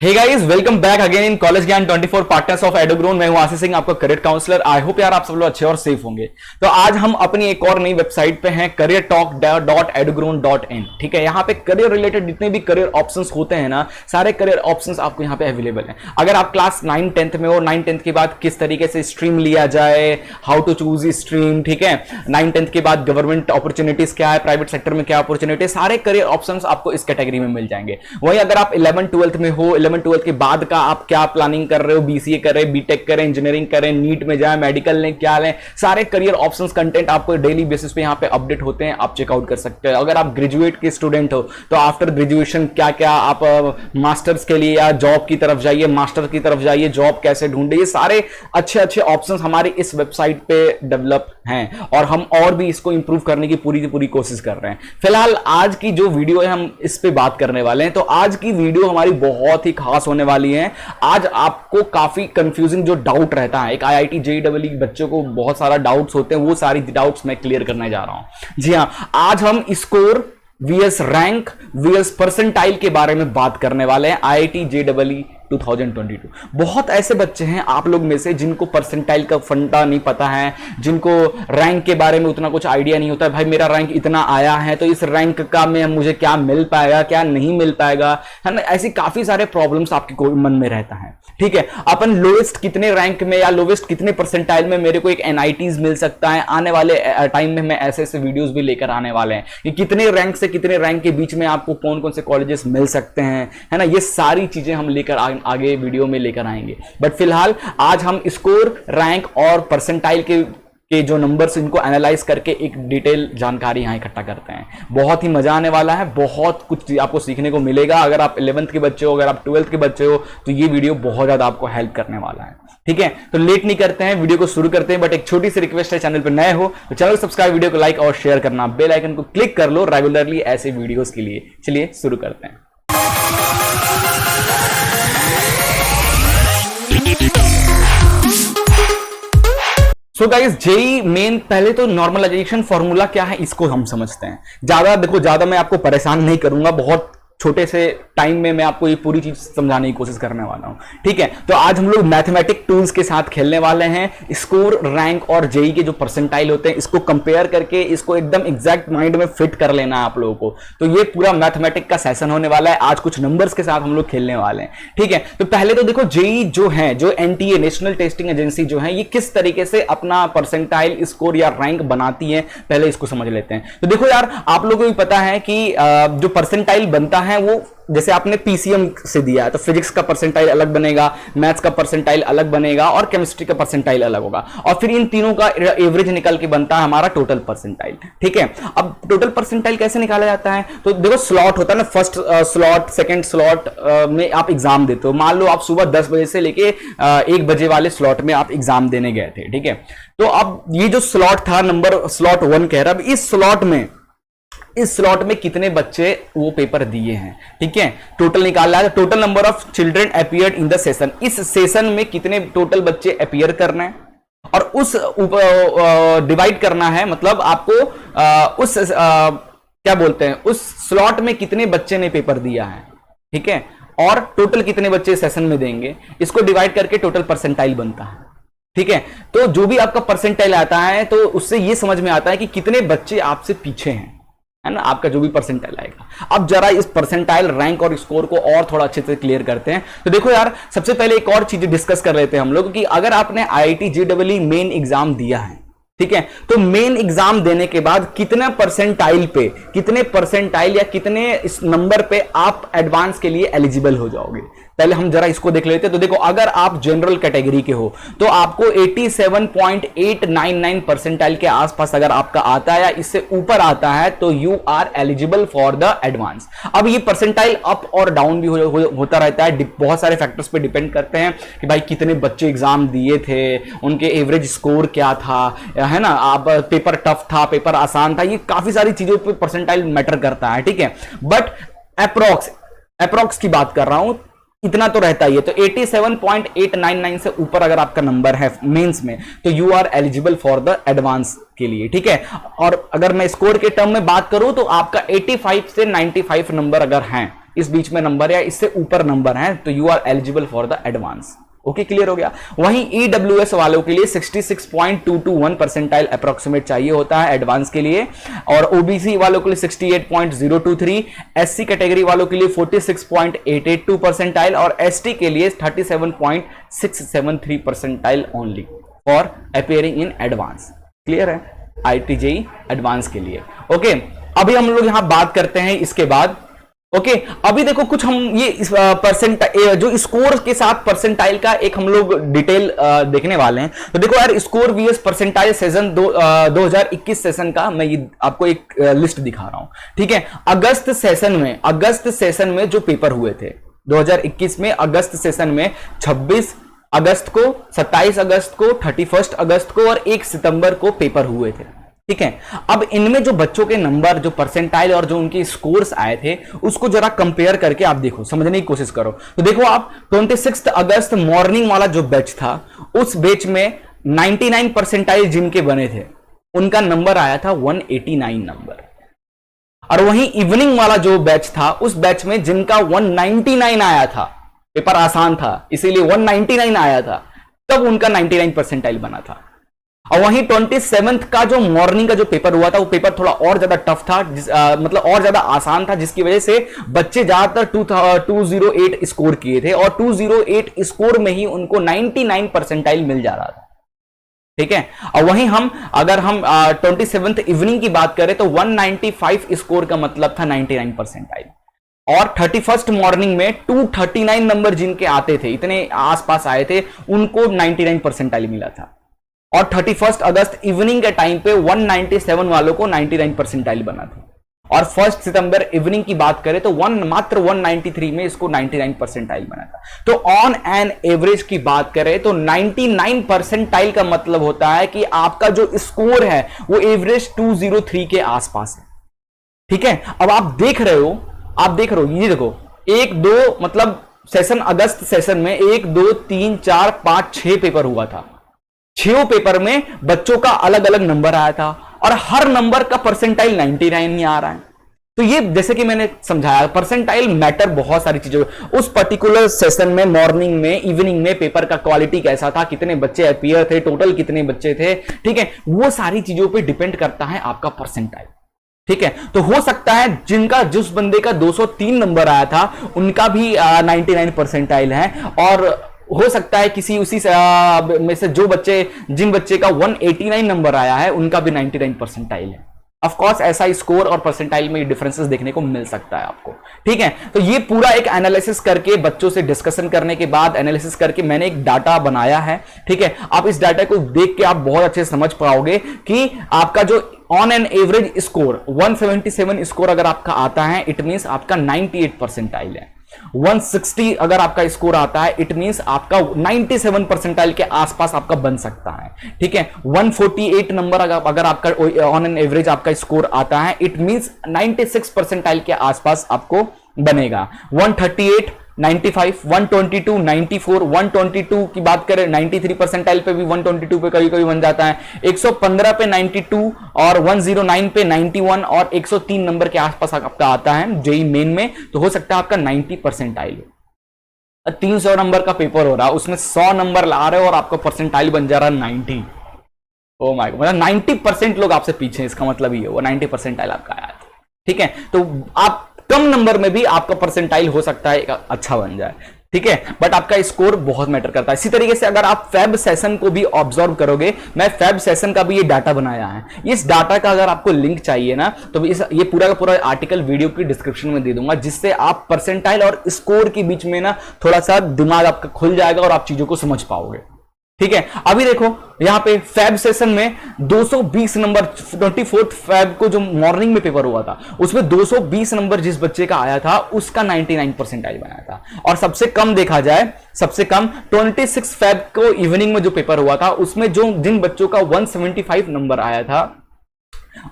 Hey guys, welcome back again in College Gyan 24 partners of एडोग्रोन। मैं हूं आशीष सिंह, आपका करियर काउंसलर। आई होप यार आप सब लोग अच्छे और सेफ होंगे। तो आज हम अपनी एक और नई वेबसाइट पे हैं, careertalk.edogrowon.in। ठीक है, यहाँ पे करियर रिलेटेड जितने भी करियर ऑप्शंस होते हैं ना, सारे करियर ऑप्शंस आपको यहाँ पे अवेलेबल हैं। अगर आप क्लास 9 10th में हो, 9 10th के बाद किस तरीके से स्ट्रीम लिया जाए, हाउ टू चूज स्ट्रीम, ठीक है, 9 10th के बाद गवर्नमेंट अपॉर्चुनिटीज क्या है, प्राइवेट सेक्टर में क्या अपॉर्चुनिटी, सारे करियर ऑप्शंस आपको इस कैटेगरी में मिल जाएंगे। वहीं अगर आप 11 12th में हो, 11 12th के बाद का आप क्या प्लानिंग कर रहे हो, बीसीए करें, बीटेक करें, इंजीनियरिंग करें, नीट में जाएं, मेडिकल लें, क्या लें, सारे करियर ऑप्शंस कंटेंट आपको डेली बेसिस पे यहाँ पे अपडेट होते हैं, आप चेकआउट कर सकते हैं। अगर आप ग्रेजुएट के स्टूडेंट हो तो आफ्टर ग्रेजुएशन क्या क्या आप मास्टर्स के लिए या जॉब की तरफ जाइए, मास्टर की तरफ जाइए, जॉब कैसे ढूंढे, ये सारे अच्छे अच्छे ऑप्शंस हमारी इस वेबसाइट पे डेवलप हैं और हम और भी इसको इंप्रूव करने की पूरी कोशिश कर रहे हैं। फिलहाल आज की जो वीडियो है हम इस पे बात करने वाले हैं। तो आज की वीडियो हमारी बहुत ही खास होने वाली है। आज आपको काफी कंफ्यूजिंग जो डाउट रहता है, एक आईआईटी जेईई बच्चों को बहुत सारा डाउट्स होते हैं, वो सारी डाउट्स मैं क्लियर करने जा रहा हूं। जी हां, आज हम score vs rank vs percentile के बारे में बात करने वाले हैं। आईआईटी जेईई 2022 बहुत ऐसे बच्चे हैं आप लोग में से जिनको परसेंटाइल का फंडा नहीं पता है, जिनको रैंक के बारे में उतना कुछ आइडिया नहीं होता है। भाई मेरा रैंक इतना आया है तो इस रैंक का में मुझे क्या मिल पाएगा, क्या नहीं मिल पाएगा, है ना। ऐसी काफी सारे प्रॉब्लम्स आपके मन में रहता है। ठीक है, अपन लोएस्ट कितने रैंक में या लोवेस्ट कितने परसेंटाइल में मेरे को एक एनआईटीज मिल सकता है। आने वाले टाइम में मैं ऐसे ऐसे वीडियोस भी लेकर आने वाले हैं कि कितने रैंक से कितने रैंक के बीच में आपको कौन कौन से कॉलेजेस मिल सकते हैं, है ना। ये सारी चीजें हम लेकर आगे वीडियो में लेकर आएंगे। बट फिलहाल आज हम स्कोर, रैंक और परसेंटाइल के जो नंबर्स, इनको एनालाइज करके एक डिटेल जानकारी यहां इकट्ठा करते हैं। बहुत ही मजा आने वाला है, बहुत कुछ आपको सीखने को मिलेगा। अगर आप 11th के बच्चे हो, अगर आप 12th के बच्चे हो, तो ये वीडियो बहुत ज्यादा आपको हेल्प करने वाला है। ठीक है, तो लेट नहीं करते हैं, वीडियो को शुरू करते हैं। बट एक छोटी सी रिक्वेस्ट है, चैनल पर नए हो तो चैनल को सब्सक्राइब, वीडियो को लाइक और शेयर करना, बेल आइकन को क्लिक कर लो रेगुलरली ऐसे वीडियोस के लिए। चलिए शुरू करते हैं। सो गाइस, जेई मेन, पहले तो नॉर्मलाइजेशन फॉर्मूला क्या है इसको हम समझते हैं। ज्यादा मैं आपको परेशान नहीं करूंगा, बहुत छोटे से टाइम में मैं आपको ये पूरी चीज समझाने की कोशिश करने वाला हूं। ठीक है, तो आज हम लोग मैथमेटिक टूल्स के साथ खेलने वाले हैं। स्कोर, रैंक और जेई के जो परसेंटाइल होते हैं, इसको कंपेयर करके इसको एकदम एग्जैक्ट माइंड में फिट कर लेना है आप लोगों को। तो ये पूरा मैथमेटिक का सेशन होने वाला है। आज कुछ नंबर्स के साथ हम लोग खेलने वाले हैं। ठीक है, तो पहले तो देखो जेई जो है, जो एनटीए नेशनल टेस्टिंग एजेंसी जो है, ये किस तरीके से अपना परसेंटाइल, स्कोर या रैंक बनाती है, पहले इसको समझ लेते हैं। तो देखो यार, आप लोगों को भी पता है कि जो परसेंटाइल बनता है वो जैसे आपने पीसीएम से दिया है तो फिजिक्स का परसेंटाइल अलग बनेगा, मैथ्स का परसेंटाइल अलग बनेगा और केमिस्ट्री का परसेंटाइल अलग होगा, और फिर इन तीनों का एवरेज निकल के बनता है हमारा टोटल परसेंटाइल। ठीक है, अब टोटल परसेंटाइल कैसे निकाला जाता है? तो देखो, स्लॉट होता है ना, फर्स्ट स्लॉट, सेकंड स्लॉट में आप एग्जाम देते हो। मान लो आप सुबह 10 बजे से लेके 1 बजे वाले स्लॉट में आप एग्जाम देने गए थे। ठीक है, तो अब ये जो स्लॉट था, नंबर स्लॉट 1 कह रहा है, अब इस स्लॉट में कितने बच्चे वो पेपर दिए हैं। ठीक है, टोटल निकालना है, total number of children appeared in the session. इस सेशन में कितने टोटल बच्चे अपीयर करना है और उस डिवाइड करना है, मतलब आपको उस क्या बोलते हैं, उस स्लॉट में कितने बच्चे ने पेपर दिया है। ठीक है, और टोटल कितने बच्चे सेशन में देंगे, इसको डिवाइड करके टोटल परसेंटाइल बनता है। ठीक है, तो जो भी आपका परसेंटाइल आता है तो उससे ये समझ में आता है कि कितने बच्चे आपसे पीछे हैं, है ना, आपका जो भी परसेंटाइल आएगा। अब जरा इस परसेंटाइल, रैंक और स्कोर को और थोड़ा अच्छे से क्लियर करते हैं। तो देखो यार, सबसे पहले एक और चीज डिस्कस कर लेते हैं हम लोग कि अगर आपने आईआईटी जेईई मेन एग्जाम दिया है, ठीक है, तो मेन एग्जाम देने के बाद कितने परसेंटाइल या कितने इस नंबर पे आप एडवांस के लिए एलिजिबल हो जाओगे, पहले हम जरा इसको देख लेते हैं। तो देखो, अगर आप जनरल कैटेगरी के हो तो आपको 87.899 परसेंटाइल के आसपास अगर आपका आता है या इससे ऊपर आता है तो you are eligible for the advance. अब ये परसेंटाइल अप और डाउन भी होता रहता है, बहुत सारे फैक्टर्स पे डिपेंड करते हैं कि भाई कितने बच्चे एग्जाम दिए थे, उनके एवरेज स्कोर क्या था, है ना, आप पेपर टफ था, पेपर आसान था, ये काफी सारी चीजों पे परसेंटाइल मैटर करता है। ठीक है, बट अप्रोक्स की बात कर रहा हूं, इतना तो रहता ही है। तो 87.899 से ऊपर अगर आपका नंबर है मेंस में तो you are eligible for the advance के लिए। ठीक है, और अगर मैं स्कोर के टर्म में बात करूं तो आपका 85 से 95 नंबर अगर हैं इस बीच में नंबर या इससे ऊपर नंबर हैं तो you are eligible for the advance. Okay, clear हो गया। वहीं ईडब्ल्यूएस वालों के लिए 66.221 परसेंटाइल अप्रोक्सीमेट चाहिए होता है एडवांस के लिए, और ओबीसी वालों के लिए 68.023, एससी कैटेगरी वालों के लिए 46.882 परसेंटाइल और एसटी के लिए 37.673 percentile only for appearing in advance. Clear है, आईटीजेई एडवांस के लिए। ओके, अभी हम लोग यहां बात करते हैं इसके बाद। ओके, अभी देखो कुछ हम ये जो स्कोर के साथ परसेंटाइल का एक हम लोग डिटेल देखने वाले हैं। तो देखो यार, score vs percentile session 2021 session का मैं ये आपको एक लिस्ट दिखा रहा हूं। ठीक है, अगस्त सेशन में जो पेपर हुए थे 2021 में, अगस्त सेशन में 26 अगस्त को, 27 अगस्त को, 31 अगस्त को और 1 सितंबर को पेपर हुए थे। ठीक है, अब इनमें जो बच्चों के नंबर, जो परसेंटाइल और जो उनके स्कोर्स आए थे, उसको जरा कंपेयर करके आप देखो, समझने की कोशिश करो। तो देखो आप, 26 अगस्त मॉर्निंग वाला जो बैच था, उस बैच में 99 परसेंटाइल जिनके बने थे, उनका नंबर आया था 189 नंबर। और वहीं इवनिंग वाला जो बैच था, उस बैच में जिनका 199 आया था, पेपर आसान था इसीलिए 199 आया था, तब उनका 99 परसेंटाइल बना था। और वहीं 27 का जो मॉर्निंग का जो पेपर हुआ था, वो पेपर थोड़ा और ज्यादा टफ था, मतलब और ज्यादा आसान था, जिसकी वजह से बच्चे ज्यादातर 208 स्कोर किए थे और 208 स्कोर में ही उनको 99 परसेंटाइल मिल जा रहा था। ठीक है, और वहीं अगर हम 27th इवनिंग की बात करें तो 195 स्कोर का मतलब था 99 परसेंटाइल, और 31st मॉर्निंग में 239 नंबर जिनके आते थे, इतने आसपास आए थे, उनको 99 परसेंटाइल मिला था। और 31 अगस्त इवनिंग के टाइम पे 197 वालों को 99 परसेंटाइल बना था। और 1 सितंबर इवनिंग की बात करें तो मात्र 193 में इसको 99 परसेंटाइल बना था। तो ऑन एन एवरेज की बात करें तो 99 परसेंटाइल का मतलब होता है कि आपका जो स्कोर है वो एवरेज 203 के आसपास है। ठीक है, अब आप देख रहे हो, ये देखो, 1 2 मतलब सेशन, अगस्त सेशन में 1 2 3 4 5 6 पेपर हुआ था। 6 पेपर में बच्चों का अलग अलग नंबर आया था और हर नंबर का परसेंटाइल 99 ही आ रहा है। तो ये जैसे कि मैंने समझाया, परसेंटाइल मैटर बहुत सारी चीजों, उस पर्टिकुलर सेशन में, मॉर्निंग में, इवनिंग में पेपर का क्वालिटी कैसा था, कितने बच्चे अपीयर थे, टोटल कितने बच्चे थे, ठीक है, वो सारी चीजों पे डिपेंड करता है आपका परसेंटाइल। ठीक है, तो हो सकता है जिस बंदे का 203 नंबर आया था उनका भी 99 परसेंटाइल है, और हो सकता है किसी उसी में से जिन बच्चे का 189 नंबर आया है उनका भी 99 परसेंटाइल है। ऑफ कोर्स ऐसा स्कोर और परसेंटाइल में डिफरेंसेस देखने को मिल सकता है आपको। ठीक है, तो ये पूरा एक एनालिसिस करके, बच्चों से डिस्कशन करने के बाद एनालिसिस करके मैंने एक डाटा बनाया है। ठीक है, आप इस डाटा को देख के आप बहुत अच्छे से समझ पाओगे कि आपका जो on an average score 177 score अगर आपका आता है, इट मींस आपका 98 परसेंटाइल है। 160 अगर आपका स्कोर आता है, इट मींस आपका 97 परसेंटाइल के आसपास आपका बन सकता है। ठीक है, 148 नंबर अगर आपका ऑन एन एवरेज आपका स्कोर आता है, इट मींस 96 परसेंटाइल के आसपास आपको बनेगा। 138, 95, 122, 94, 122 की बात करें, 93 परसेंटाइल पे भी 122 पे कभी कभी बन जाता है, 115 पे 92 और 109 पे 91 और 103 नंबर के आसपास आपका आता है जेई मेन में, तो हो सकता है आपका 90 परसेंटाइल हो। 300 नंबर का पेपर हो रहा है, उसमें 100 नंबर ला रहे हो और आपका परसेंटाइल बन जा रहा है 90। ओ माय गॉड, मतलब 90% लोग आपसे पीछे, इसका मतलब ये वो 90 परसेंटाइल आपका आया था। ठीक है, तो आप कम नंबर में भी आपका परसेंटाइल हो सकता है अच्छा बन जाए। ठीक है, बट आपका स्कोर बहुत मैटर करता है। इसी तरीके से अगर आप फेब सेशन को भी ऑब्जर्व करोगे, मैं फेब सेशन का भी ये डाटा बनाया है, इस डाटा का अगर आपको लिंक चाहिए ना, तो ये पूरा का पूरा आर्टिकल वीडियो की डिस्क्रिप्शन में दे दूंगा, जिससे आप परसेंटाइल और स्कोर के बीच में ना थोड़ा सा दिमाग आपका खुल जाएगा और आप चीजों को समझ पाओगे। ठीक है, अभी देखो यहां पे फैब सेशन में 220 नंबर, 24 फैब को जो मॉर्निंग में पेपर हुआ था, उसमें 220 नंबर जिस बच्चे का आया था उसका 99 परसेंटाइल बनाया था। और सबसे कम देखा जाए, सबसे कम 26 फैब को इवनिंग में जो पेपर हुआ था, उसमें जिन बच्चों का 175 नंबर आया था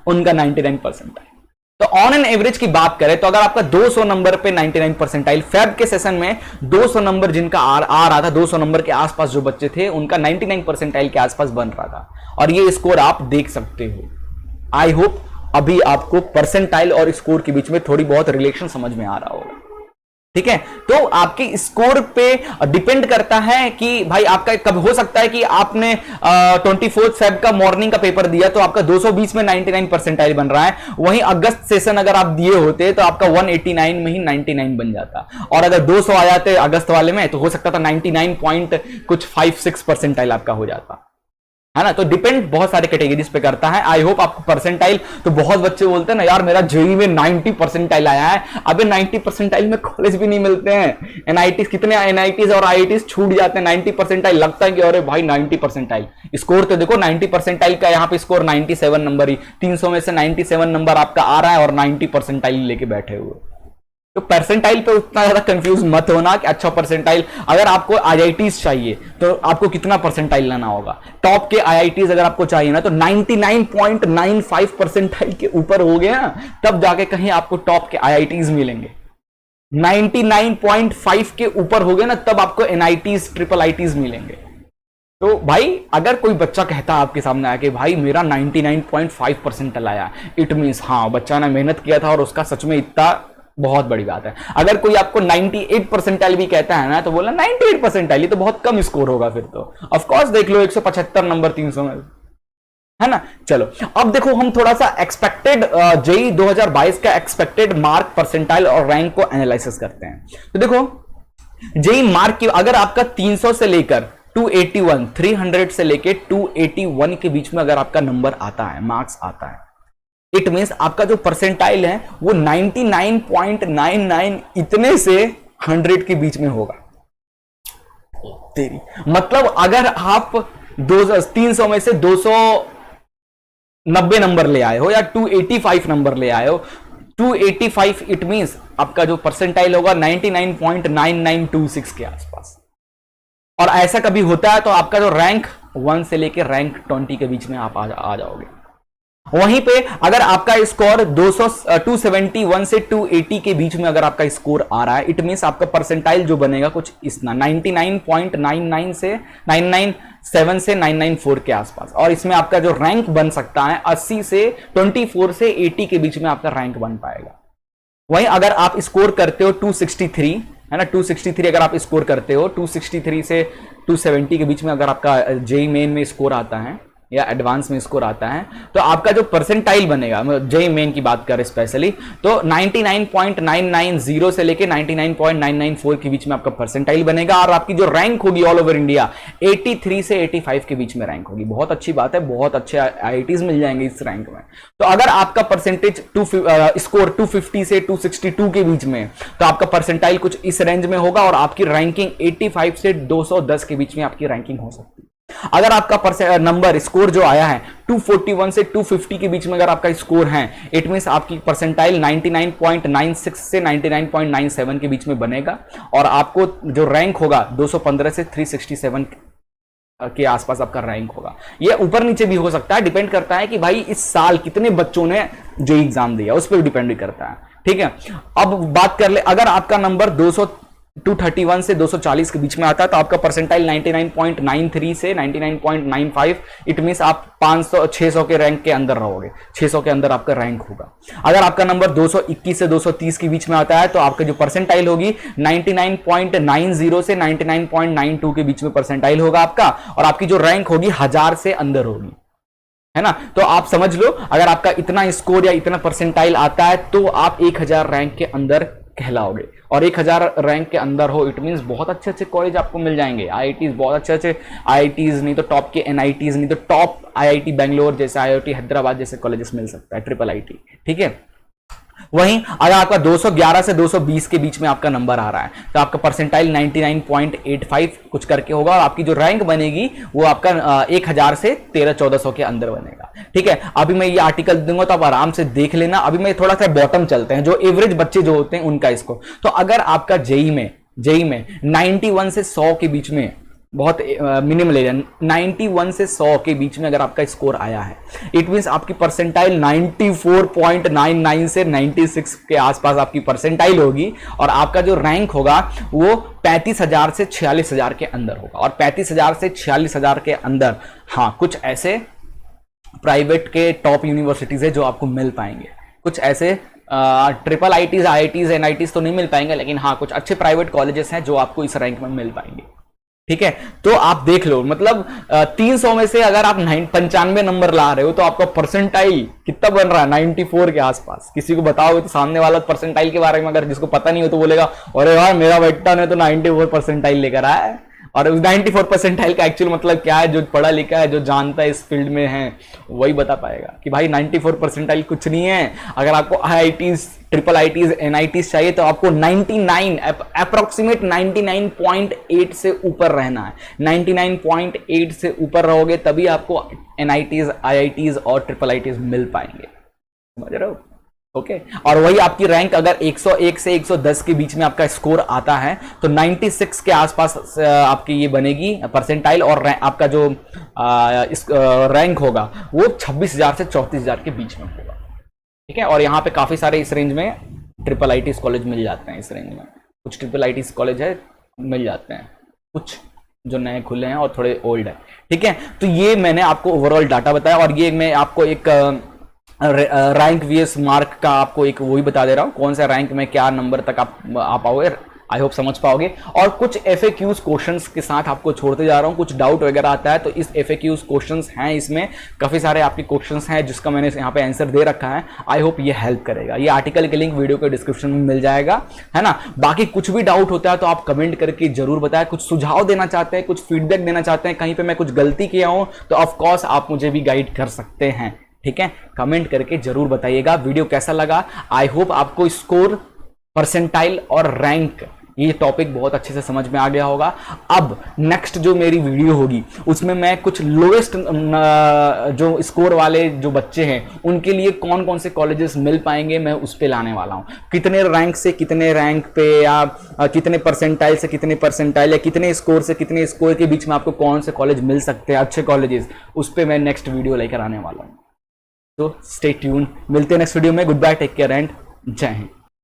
उनका 99 परसेंटाइल। तो ऑन एन एवरेज की बात करें तो अगर आपका 200 नंबर पे 99 परसेंटाइल, फैब के सेशन में 200 नंबर जिनका आ रहा था, 200 नंबर के आसपास जो बच्चे थे उनका 99 परसेंटाइल के आसपास बन रहा था, और ये स्कोर आप देख सकते हो। आई होप अभी आपको परसेंटाइल और स्कोर के बीच में थोड़ी बहुत रिलेशन समझ में आ रहा होगा। ठीक है। तो आपके स्कोर पे डिपेंड करता है कि भाई आपका कब हो सकता है कि आपने 24 फेब का मॉर्निंग का पेपर दिया तो आपका 220 में 99 परसेंटाइल बन रहा है, वहीं अगस्त सेशन अगर आप दिए होते तो आपका 189 में ही 99 बन जाता, और अगर 200 आ जाते अगस्त वाले में तो हो सकता था 99 पॉइंट कुछ 5-6 परसेंटाइल आपका हो जाता, है ना। तो डिपेंड बहुत सारे कैटेगरीज पे करता है। आई होप आपको परसेंटाइल, तो बहुत बच्चे बोलते हैं ना यार मेरा जेईई में 90 परसेंटाइल आया है, अबे 90 परसेंटाइल में कॉलेज भी नहीं मिलते हैं, एनआईटीज कितने एनआईटीज और आईआईटीज छूट जाते हैं 90 परसेंटाइल, लगता है कि अरे भाई 90 परसेंटाइल। स्कोर तो देखो 90 परसेंटाइल का यहाँ पे स्कोर 97 नंबर ही, 300 में से 97 नंबर आपका आ रहा है और 90 परसेंटाइल लेके बैठे हुए। तो परसेंटाइल पे उतना ज्यादा कंफ्यूज मत होना कि अच्छा परसेंटाइल, अगर आपको आईआईटीज चाहिए तो आपको कितना परसेंटाइल लाना होगा, टॉप के आईआईटीज अगर आपको चाहिए ना तो 99.95 परसेंटाइल के ऊपर हो गया तब जाके कहीं आपको टॉप के आईआईटीज मिलेंगे। 99.5 के ऊपर हो गए ना तब आपको एनआईटीज ट्रिपल आईटीज मिलेंगे। तो भाई अगर कोई बच्चा कहता है आपके सामने आके भाई मेरा 99.5 परसेंटाइल आया, इट मीन्स हाँ बच्चा ने मेहनत किया था और उसका सच में इतना बहुत बड़ी बात है। अगर कोई आपको 98 परसेंटाइल भी कहता है ना तो बोला 98 परसेंटाइल ये तो बहुत कम स्कोर होगा, फिर तो ऑफ कोर्स देख लो 175 नंबर 300 में, है ना। चलो अब देखो हम थोड़ा सा एक्सपेक्टेड जेईई 2022 का एक्सपेक्टेड मार्क परसेंटाइल और रैंक को एनालिसिस करते हैं। तो देखो जेईई मार्क की अगर आपका 300 से लेकर 281, 300 से लेकर 281 के बीच में अगर आपका नंबर आता है, मार्क्स आता है, इट मींस आपका जो परसेंटाइल है वो 99.99 इतने से 100 के बीच में होगा। तेरी मतलब अगर आप 300 में से 290 नंबर ले आए हो या 285 नंबर ले आए हो, 285 इट मींस आपका जो परसेंटाइल होगा 99.9926 के आसपास। और ऐसा कभी होता है तो आपका जो रैंक 1 से लेकर रैंक 20 के बीच में आप आ जाओगे। वहीं पे अगर आपका स्कोर 271 से 280 के बीच में अगर आपका स्कोर आ रहा है, इट मींस आपका परसेंटाइल जो बनेगा कुछ इतना 99.99 से 997 से 994 के आसपास। और इसमें आपका जो रैंक बन सकता है 80 से 24 से 80 के बीच में आपका रैंक बन पाएगा। वहीं अगर आप स्कोर करते हो 263, है ना, 263 अगर आप स्कोर करते हो, 263 से 270 के बीच में अगर आपका जेईई मेन में स्कोर आता है या एडवांस में स्कोर आता है तो आपका जो परसेंटाइल बनेगा, जेईई मेन की बात करें स्पेशली, तो 99.990 से लेके 99.994 के बीच में आपका परसेंटाइल बनेगा। और आपकी जो रैंक होगी ऑल ओवर इंडिया 83 से 85 के बीच में रैंक होगी। बहुत अच्छी बात है, बहुत अच्छे आईआईटीज मिल जाएंगे इस रैंक में। तो अगर आपका परसेंटेज स्कोर 250 से 262 के बीच में, तो आपका परसेंटाइल कुछ इस रेंज में होगा और आपकी रैंकिंग 85 से 210 के बीच में आपकी रैंकिंग हो सकती है। अगर आपका नंबर स्कोर जो आया है 241 से 250 के बीच में अगर आपका स्कोर है, इट मींस आपकी परसेंटाइल 99.96 से 99.97 के बीच में बनेगा और आपको जो रैंक होगा 215 से 367 के आसपास आपका रैंक होगा। ये ऊपर नीचे भी हो सकता है, डिपेंड करता है कि भाई इस साल कितने बच्चों ने जेईई एग्जाम दिया, उस पर भी डिपेंड करता है। ठीक है, अब बात कर ले, अगर आपका नंबर 231 से 240 के बीच में आता है तो आपका परसेंटाइल 99.93 से 99.95, इट मींस आप 600 के रैंक के अंदर रहोगे, 600 के अंदर आपका रैंक होगा। अगर आपका नंबर 221 से 230 के बीच में आता है तो आपका जो परसेंटाइल होगी 99.90 से 99.92 के बीच में परसेंटाइल होगा आपका, और आपकी जो रैंक होगी 1000 से अंदर होगी, है ना। तो आप समझ लो अगर आपका इतना स्कोर या इतना परसेंटाइल आता है तो आप 1000 रैंक के अंदर कहलाओगे। और 1000 रैंक के अंदर हो इट मींस बहुत अच्छे अच्छे कॉलेज आपको मिल जाएंगे, आईआईटीज, बहुत अच्छे अच्छे आईआईटीज, नहीं तो टॉप के एनआईटीज, नहीं तो टॉप आईआईटी बैंगलोर जैसे, आईआईटी हैदराबाद जैसे कॉलेजेस मिल सकता है, ट्रिपल आईटी। ठीक है, वहीं अगर आपका 211 से 220 के बीच में आपका नंबर आ रहा है तो आपका परसेंटाइल 99.85 कुछ करके होगा और आपकी जो रैंक बनेगी वो आपका 1000 से 1300-1400 के अंदर बनेगा। ठीक है, अभी मैं ये आर्टिकल दूंगा तो आप आराम से देख लेना। अभी मैं थोड़ा सा बॉटम चलते हैं, जो एवरेज बच्चे जो होते हैं उनका इसको। तो अगर आपका जेईई में 91 से 100 के बीच में, बहुत मिनिमल एरिया 91 से 100 के बीच में अगर आपका स्कोर आया है, इट मींस आपकी परसेंटाइल 94.99 से 96 के आसपास आपकी परसेंटाइल होगी और आपका जो रैंक होगा वो 35,000 से 46,000 के अंदर होगा। और 35,000 से 46,000 के अंदर हाँ कुछ ऐसे प्राइवेट के टॉप यूनिवर्सिटीज है जो आपको मिल पाएंगे, कुछ ऐसे ट्रिपल आईटीज, आईआईटीज, एनआईटीज तो नहीं मिल पाएंगे, लेकिन हाँ कुछ अच्छे प्राइवेट कॉलेजेस हैं जो आपको इस रैंक में मिल पाएंगे। ठीक है, तो आप देख लो, मतलब 300 में से अगर आप 95 नंबर ला रहे हो तो आपका परसेंटाइल कितना बन रहा है, 94 के आसपास। किसी को बताओगे तो सामने वाला परसेंटाइल के बारे में अगर जिसको पता नहीं हो तो बोलेगा अरे यार मेरा बेटा ने तो 94 परसेंटाइल लेकर आया है। और उस 94 परसेंटाइल का एक्चुअल मतलब क्या है, जो पढ़ा लिखा है, जो जानता है इस फील्ड में है, वही बता पाएगा कि भाई 94 परसेंटाइल कुछ नहीं है। अगर आपको आईआईटीज, ट्रिपल आईटीज, एनआईटीज चाहिए तो आपको 99 अप्रोक्सीमेट 99.8 से ऊपर रहना है। 99.8 से ऊपर रहोगे तभी आपको एनआईटीज, आईआईटीज और ट्रिपल आईटीज मिल पाएंगे, समझ रहे हो? ओके, और वही आपकी रैंक अगर 101 से 110 के बीच में आपका स्कोर आता है तो 96 के आसपास आपकी ये बनेगी परसेंटाइल, और आपका जो रैंक होगा वो 26,000 से 34,000 के बीच में होगा। ठीक है, और यहाँ पे काफी सारे इस रेंज में ट्रिपल आईटीज कॉलेज मिल जाते हैं। इस रेंज में कुछ ट्रिपल आईटीज कॉलेज है मिल जाते हैं, कुछ जो नए खुले हैं और थोड़े ओल्ड है। ठीक है, तो ये मैंने आपको ओवरऑल डाटा बताया, और ये मैं आपको एक रैंक वीएस मार्क का आपको एक वही बता दे रहा हूं, कौन सा रैंक में क्या नंबर तक आप पाओगे, आई होप समझ पाओगे। और कुछ एफएक्यूज क्वेश्चंस के साथ आपको छोड़ते जा रहा हूं। कुछ डाउट वगैरह आता है तो इस एफएक्यूज क्वेश्चंस हैं, इसमें काफी सारे आपके क्वेश्चंस हैं जिसका मैंने यहाँ पे आंसर दे रखा है। आई होप ये हेल्प करेगा। ये आर्टिकल के लिंक वीडियो के डिस्क्रिप्शन में मिल जाएगा, है ना। बाकी कुछ भी डाउट होता है तो आप कमेंट करके जरूर बताएं। कुछ सुझाव देना चाहते हैं, कुछ फीडबैक देना चाहते हैं, कहीं पे मैं कुछ गलती किया हूं तो ऑफकोर्स आप मुझे भी गाइड कर सकते हैं। ठीक है, कमेंट करके जरूर बताइएगा वीडियो कैसा लगा। आई होप आपको स्कोर, परसेंटाइल और रैंक ये टॉपिक बहुत अच्छे से समझ में आ गया होगा। अब नेक्स्ट जो मेरी वीडियो होगी उसमें मैं कुछ लोएस्ट जो स्कोर वाले जो बच्चे हैं उनके लिए कौन कौन से कॉलेजेस मिल पाएंगे मैं उस पे लाने वाला हूं। कितने रैंक से कितने रैंक पे, या कितने परसेंटाइल से कितने परसेंटाइल, या कितने स्कोर से कितने स्कोर के बीच में आपको कौन से कॉलेज मिल सकते हैं, अच्छे कॉलेजेस, उस पर मैं नेक्स्ट वीडियो लेकर आने वाला हूं। तो स्टे ट्यून, मिलते हैं नेक्स्ट वीडियो में। Goodbye, take care and जय हिंद।